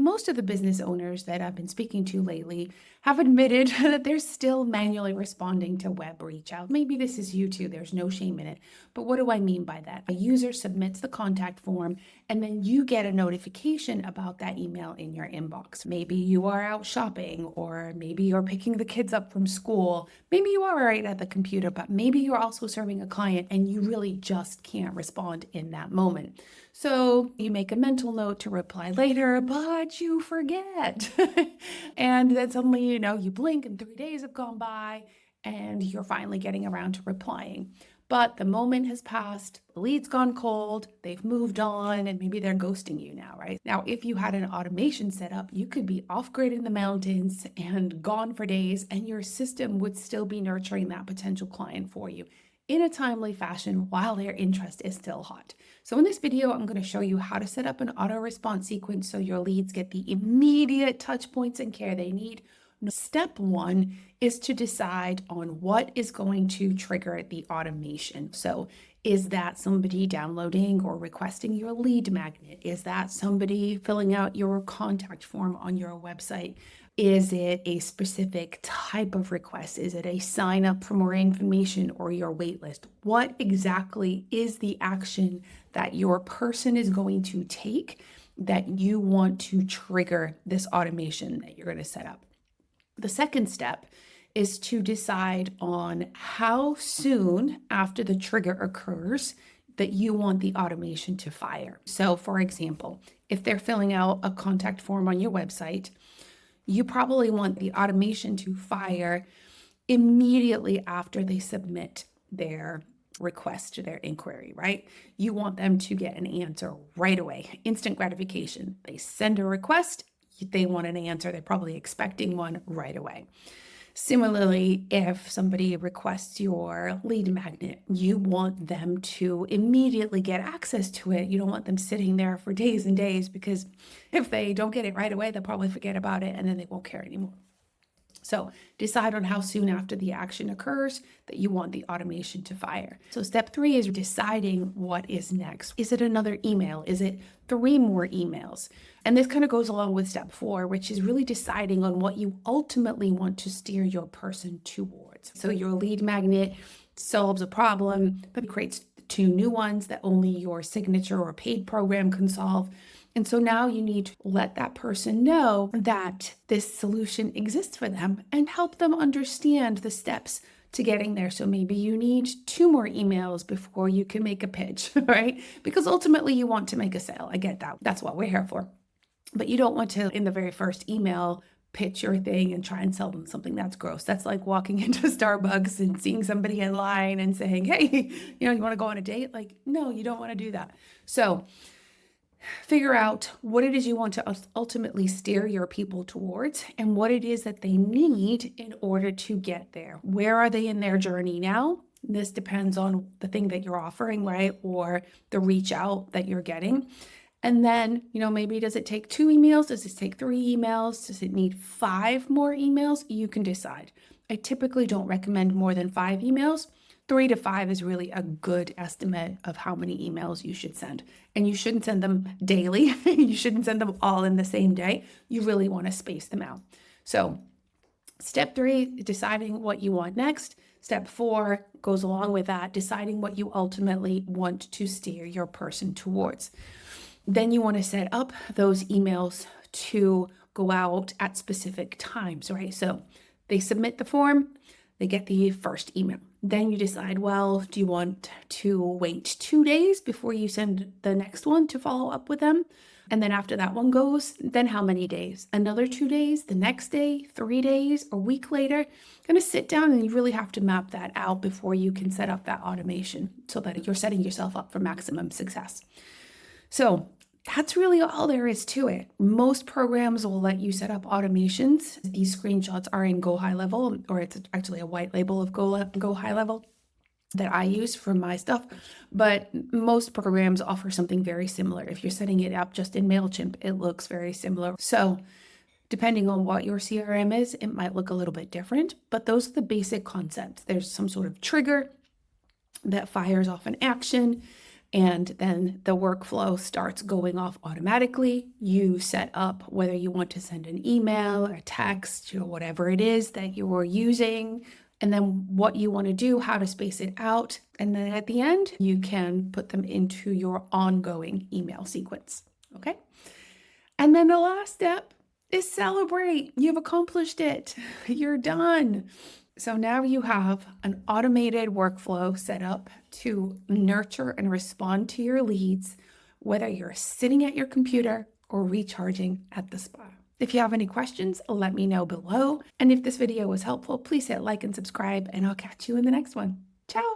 most of the business owners that I've been speaking to lately have admitted that they're still manually responding to web reach out. Maybe this is you too, there's no shame in it. But what do I mean by that? A user submits the contact form and then you get a notification about that email in your inbox. Maybe you are out shopping, or maybe you're picking the kids up from school. Maybe you are right at the computer, but maybe you're also serving a client and you really just can't respond in that moment. So you make a mental note to reply later, but you forget. And then suddenly, you blink and 3 days have gone by and you're finally getting around to replying. But the moment has passed, the lead's gone cold, they've moved on, and maybe they're ghosting you now, right? Now, if you had an automation set up, you could be off grid in the mountains and gone for days, and your system would still be nurturing that potential client for you in a timely fashion while their interest is still hot. So in this video, I'm going to show you how to set up an auto response sequence so your leads get the immediate touch points and care they need. Step one is to decide on what is going to trigger the automation. So is that somebody downloading or requesting your lead magnet? Is that somebody filling out your contact form on your website? Is it a specific type of request? Is it a sign up for more information or your wait list? What exactly is the action that your person is going to take that you want to trigger this automation that you're going to set up? The second step is to decide on how soon after the trigger occurs that you want the automation to fire. So for example, if they're filling out a contact form on your website, you probably want the automation to fire immediately after they submit their request to their inquiry, right? You want them to get an answer right away, instant gratification. They send a request, they want an answer. They're probably expecting one right away. Similarly, if somebody requests your lead magnet, you want them to immediately get access to it. You don't want them sitting there for days and days, because if they don't get it right away, they'll probably forget about it and then they won't care anymore. So decide on how soon after the action occurs that you want the automation to fire. So step three is deciding what is next. Is it another email? Is it 3 more emails? And this kind of goes along with step 4, which is really deciding on what you ultimately want to steer your person towards. So your lead magnet solves a problem, but it creates 2 new ones that only your signature or paid program can solve. And so now you need to let that person know that this solution exists for them and help them understand the steps to getting there. So maybe you need 2 more emails before you can make a pitch, right? Because ultimately you want to make a sale. I get that. That's what we're here for. But you don't want to, in the very first email, pitch your thing and try and sell them something that's gross. That's like walking into Starbucks and seeing somebody in line and saying, hey, you want to go on a date? Like, no, you don't want to do that. So figure out what it is you want to ultimately steer your people towards and what it is that they need in order to get there. Where are they in their journey now? This depends on the thing that you're offering, right? Or the reach out that you're getting. And then, maybe does it take 2 emails? Does it take 3 emails? Does it need 5 more emails? You can decide. I typically don't recommend more than 5 emails. 3 to 5 is really a good estimate of how many emails you should send. And you shouldn't send them daily. You shouldn't send them all in the same day. You really want to space them out. So step 3, deciding what you want next. Step 4 goes along with that, deciding what you ultimately want to steer your person towards. Then you want to set up those emails to go out at specific times, right? So they submit the form, they get the first email. Then you decide, well, do you want to wait 2 days before you send the next one to follow up with them? And then after that one goes, then how many days? Another 2 days, the next day, 3 days, a week later? Going to sit down and you really have to map that out before you can set up that automation so that you're setting yourself up for maximum success. So that's really all there is to it. Most programs will let you set up automations. These screenshots are in Go High Level, or it's actually a white label of Go High Level that I use for my stuff. But most programs offer something very similar. If you're setting it up just in MailChimp, it looks very similar. So depending on what your CRM is, it might look a little bit different, but those are the basic concepts. There's some sort of trigger that fires off an action. and then the workflow starts going off automatically. You set up whether you want to send an email or text or whatever it is that you are using, and then what you want to do, how to space it out. And then at the end, you can put them into your ongoing email sequence. Okay. And then the last step is celebrate. You've accomplished it. You're done. So now you have an automated workflow set up to nurture and respond to your leads, whether you're sitting at your computer or recharging at the spa. If you have any questions, let me know below. And if this video was helpful, please hit like and subscribe, and I'll catch you in the next one. Ciao.